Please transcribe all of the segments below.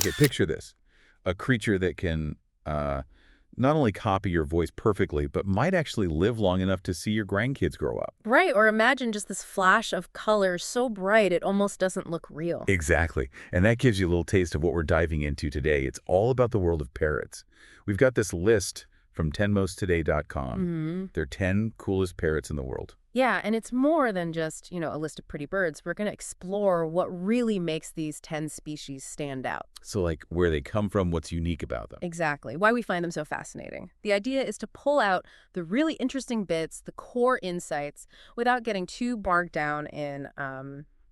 Okay, picture this. A creature that can not only copy your voice perfectly, but might actually live long enough to see your grandkids grow up. Right, or imagine just this flash of color so bright it almost doesn't look real. Exactly. And that gives you a little taste of what we're diving into today. It's all about the world of parrots. We've got this list from 10mosttoday.com. Hmm. They're 10 coolest parrots in the world. Yeah, and it's more than just, a list of pretty birds. We're going to explore what really makes these 10 species stand out. So like where they come from, what's unique about them. Exactly, why we find them so fascinating. The idea is to pull out the really interesting bits, the core insights, without getting too bogged down in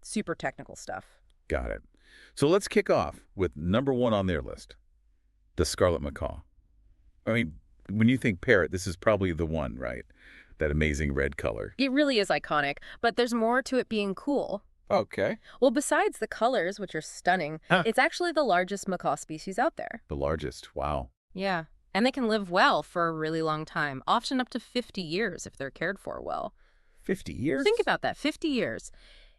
super technical stuff. Got it. So let's kick off with number 1 on their list, the scarlet macaw. I mean, when you think parrot, this is probably the one, right? That amazing red color. It really is iconic, but there's more to it being cool. Okay. Well, besides the colors, which are stunning, it's actually the largest macaw species out there. The largest. Wow. Yeah, and they can live well for a really long time, often up to 50 years if they're cared for well. 50 years? Think about that, 50 years.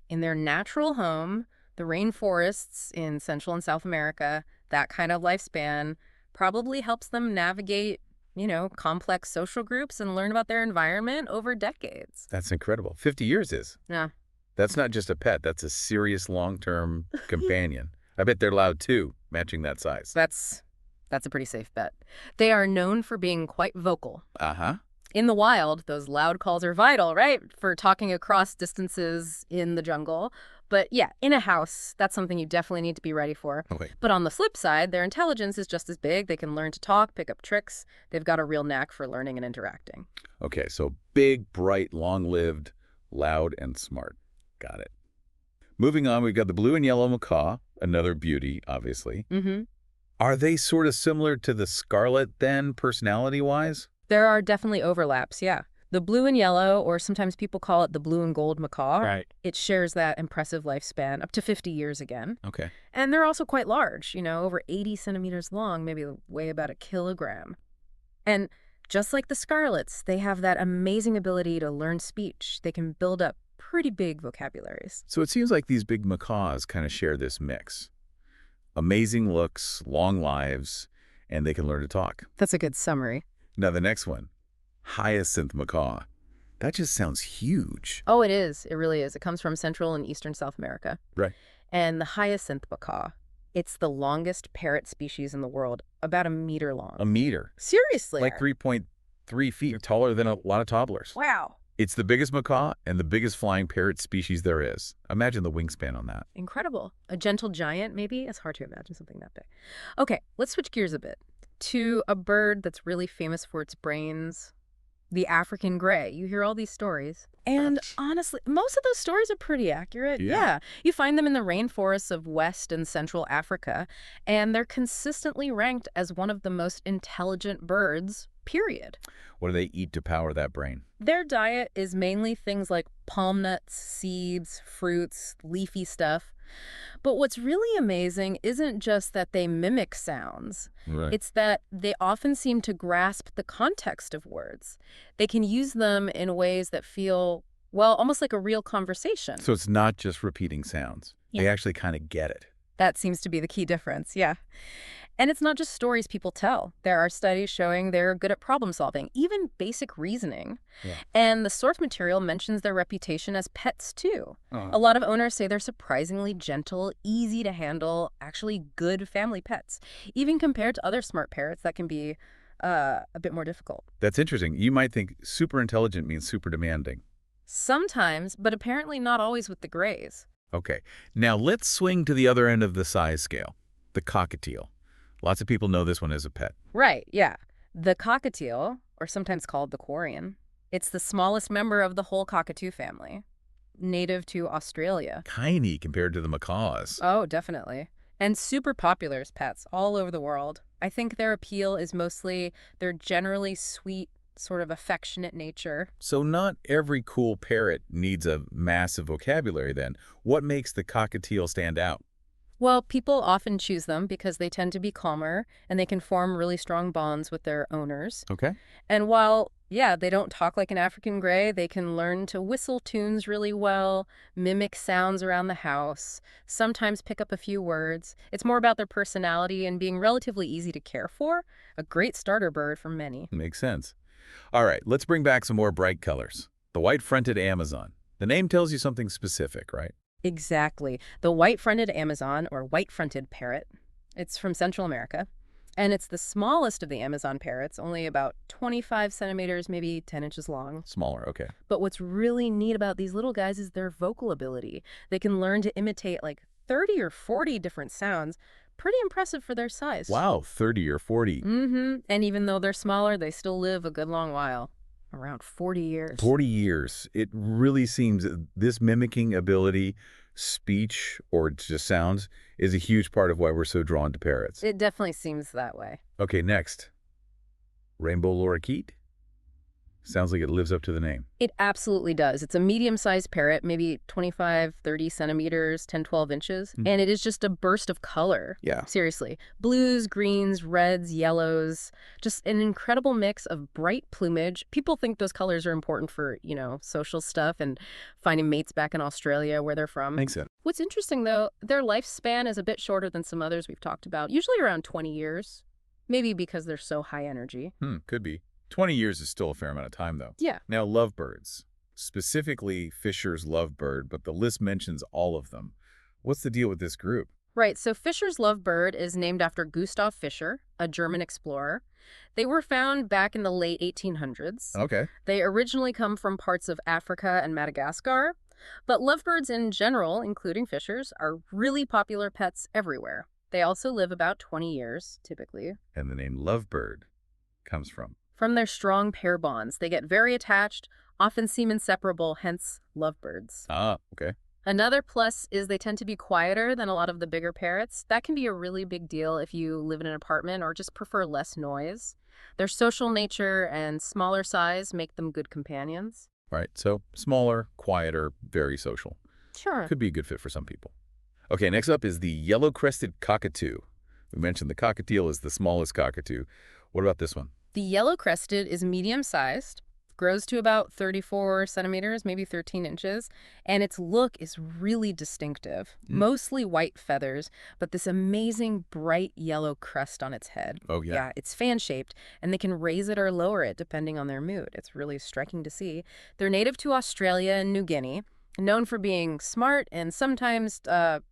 In their natural home, the rainforests in Central and South America, that kind of lifespan probably helps them navigate complex social groups and learn about their environment over decades. That's incredible. 50 years is. Yeah. That's not just a pet. That's a serious long-term companion. I bet they're loud too, matching that size. That's a pretty safe bet. They are known for being quite vocal. Uh-huh. In the wild, those loud calls are vital, right? For talking across distances in the jungle. But yeah, in a house, that's something you definitely need to be ready for. Okay. But on the flip side, their intelligence is just as big. They can learn to talk, pick up tricks. They've got a real knack for learning and interacting. Okay, so big, bright, long-lived, loud, and smart. Got it. Moving on, we've got the blue and yellow macaw, another beauty, obviously. Mm-hmm. Are they sort of similar to the scarlet then, personality-wise? There are definitely overlaps, yeah. The blue and yellow, or sometimes people call it the blue and gold macaw, Right. it shares that impressive lifespan, up to 50 years again. Okay. And they're also quite large, over 80 centimeters long, maybe weigh about a kilogram. And just like the scarlets, they have that amazing ability to learn speech. They can build up pretty big vocabularies. So it seems like these big macaws kind of share this mix. Amazing looks, long lives, and they can learn to talk. That's a good summary. Now the next one, hyacinth macaw. That just sounds huge. Oh, it is. It really is. It comes from Central and Eastern South America. Right. And the hyacinth macaw, it's the longest parrot species in the world, about a meter long. A meter. Seriously? Like 3.3 feet, taller than a lot of toddlers. Wow. It's the biggest macaw and the biggest flying parrot species there is. Imagine the wingspan on that. Incredible. A gentle giant, maybe? It's hard to imagine something that big. Okay, let's switch gears a bit to a bird that's really famous for its brains, the African gray. You hear all these stories. And honestly, most of those stories are pretty accurate. Yeah. You find them in the rainforests of West and Central Africa, and they're consistently ranked as one of the most intelligent birds, period. What do they eat to power that brain? Their diet is mainly things like palm nuts, seeds, fruits, leafy stuff. But what's really amazing isn't just that they mimic sounds. Right. It's that they often seem to grasp the context of words. They can use them in ways that feel, well, almost like a real conversation. So it's not just repeating sounds. Yeah. They actually kind of get it. That seems to be the key difference, yeah. And it's not just stories people tell. There are studies showing they're good at problem solving, even basic reasoning. Yeah. And the source material mentions their reputation as pets, too. A lot of owners say they're surprisingly gentle, easy to handle, actually good family pets, even compared to other smart parrots that can be a bit more difficult. That's interesting. You might think super intelligent means super demanding. Sometimes, but apparently not always with the grays. Okay, now let's swing to the other end of the size scale, the cockatiel. Lots of people know this one as a pet. Right, yeah. The cockatiel, or sometimes called the quorian, it's the smallest member of the whole cockatoo family, native to Australia. Tiny compared to the macaws. Oh, definitely. And super popular as pets all over the world. I think their appeal is mostly their generally sweet, sort of affectionate nature. So not every cool parrot needs a massive vocabulary then. What makes the cockatiel stand out? Well, people often choose them because they tend to be calmer and they can form really strong bonds with their owners. Okay. And while, yeah, they don't talk like an African gray, they can learn to whistle tunes really well, mimic sounds around the house, sometimes pick up a few words. It's more about their personality and being relatively easy to care for. A great starter bird for many. Makes sense. All right, let's bring back some more bright colors. The white-fronted Amazon. The name tells you something specific, right? Exactly. The white-fronted Amazon, or white-fronted parrot. It's from Central America. And it's the smallest of the Amazon parrots, only about 25 centimeters, maybe 10 inches long. Smaller, okay. But what's really neat about these little guys is their vocal ability. They can learn to imitate like 30 or 40 different sounds. Pretty impressive for their size. Wow, 30 or 40. And even though they're smaller, they still live a good long while. Around 40 years. 40 years. It really seems that this mimicking ability, speech, or just sounds, is a huge part of why we're so drawn to parrots. It definitely seems that way. Okay, next. Rainbow lorikeet? Sounds like it lives up to the name. It absolutely does. It's a medium-sized parrot, maybe 25, 30 centimeters, 10, 12 inches. And it is just a burst of color. Yeah. Seriously. Blues, greens, reds, yellows. Just an incredible mix of bright plumage. People think those colors are important for, social stuff and finding mates back in Australia where they're from. Makes sense. What's interesting, though, their lifespan is a bit shorter than some others we've talked about, usually around 20 years. Maybe because they're so high energy. Could be. 20 years is still a fair amount of time, though. Yeah. Now, lovebirds. Specifically, Fisher's lovebird, but the list mentions all of them. What's the deal with this group? Right, so Fisher's lovebird is named after Gustav Fischer, a German explorer. They were found back in the late 1800s. Okay. They originally come from parts of Africa and Madagascar, but lovebirds in general, including Fisher's, are really popular pets everywhere. They also live about 20 years, typically. And the name lovebird comes from their strong pair bonds. They get very attached, often seem inseparable, hence lovebirds. Ah, okay. Another plus is they tend to be quieter than a lot of the bigger parrots. That can be a really big deal if you live in an apartment or just prefer less noise. Their social nature and smaller size make them good companions. Right, so smaller, quieter, very social. Sure. Could be a good fit for some people. Okay, next up is the yellow-crested cockatoo. We mentioned the cockatiel is the smallest cockatoo. What about this one? The yellow-crested is medium-sized, grows to about 34 centimeters, maybe 13 inches, and its look is really distinctive. Mostly white feathers, but this amazing bright yellow crest on its head. Oh, yeah. Yeah, it's fan-shaped, and they can raise it or lower it depending on their mood. It's really striking to see. They're native to Australia and New Guinea, known for being smart and sometimes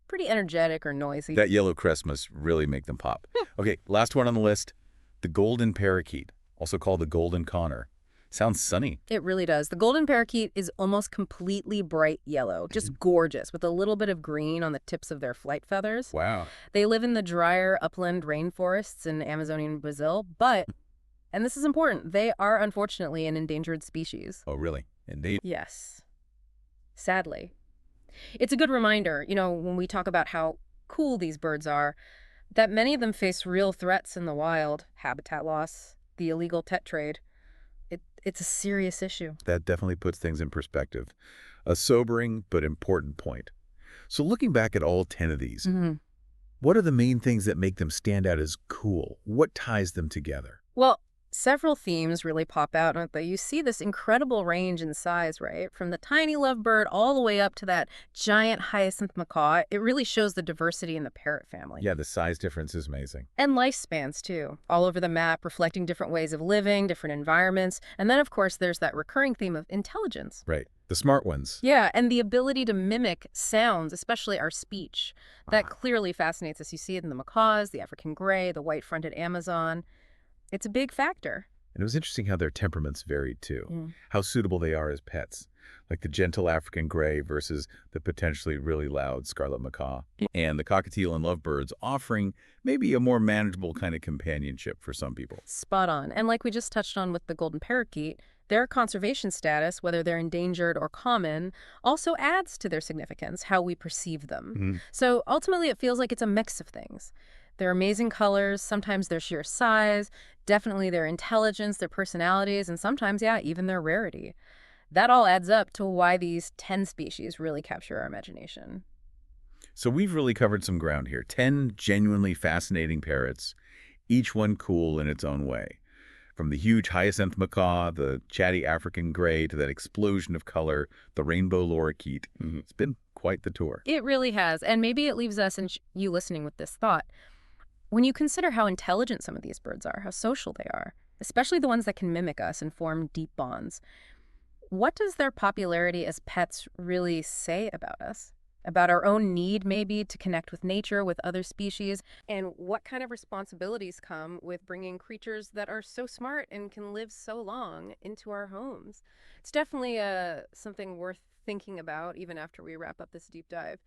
pretty energetic or noisy. That yellow crest must really make them pop. Okay, last one on the list. The golden parakeet, also called the golden conner. Sounds sunny. It really does. The golden parakeet is almost completely bright yellow, just gorgeous, with a little bit of green on the tips of their flight feathers. Wow. They live in the drier upland rainforests in Amazonian Brazil, but, and this is important, they are unfortunately an endangered species. Oh, really? Indeed. Yes. Sadly. It's a good reminder, when we talk about how cool these birds are, that many of them face real threats in the wild, habitat loss, the illegal pet trade. It's a serious issue. That definitely puts things in perspective. A sobering but important point. So looking back at all 10 of these, what are the main things that make them stand out as cool? What ties them together? Well, several themes really pop out, don't they? You see this incredible range in size, right? From the tiny lovebird all the way up to that giant hyacinth macaw. It really shows the diversity in the parrot family. Yeah, the size difference is amazing. And lifespans, too. All over the map, reflecting different ways of living, different environments. And then, of course, there's that recurring theme of intelligence. Right. The smart ones. Yeah, and the ability to mimic sounds, especially our speech. That clearly fascinates us. You see it in the macaws, the African gray, the white-fronted Amazon. It's a big factor. And it was interesting how their temperaments varied, too. How suitable they are as pets. Like the gentle African gray versus the potentially really loud scarlet macaw. And the cockatiel and lovebirds offering maybe a more manageable kind of companionship for some people. Spot on. And like we just touched on with the golden parakeet, their conservation status, whether they're endangered or common, also adds to their significance, how we perceive them. So ultimately, it feels like it's a mix of things. Their amazing colors, sometimes their sheer size, definitely their intelligence, their personalities, and sometimes, yeah, even their rarity. That all adds up to why these 10 species really capture our imagination. So we've really covered some ground here. 10 genuinely fascinating parrots, each one cool in its own way. From the huge hyacinth macaw, the chatty African gray, to that explosion of color, the rainbow lorikeet. It's been quite the tour. It really has. And maybe it leaves us and you listening with this thought. When you consider how intelligent some of these birds are, how social they are, especially the ones that can mimic us and form deep bonds, what does their popularity as pets really say about us? About our own need, maybe, to connect with nature, with other species? And what kind of responsibilities come with bringing creatures that are so smart and can live so long into our homes? It's definitely something worth thinking about, even after we wrap up this deep dive.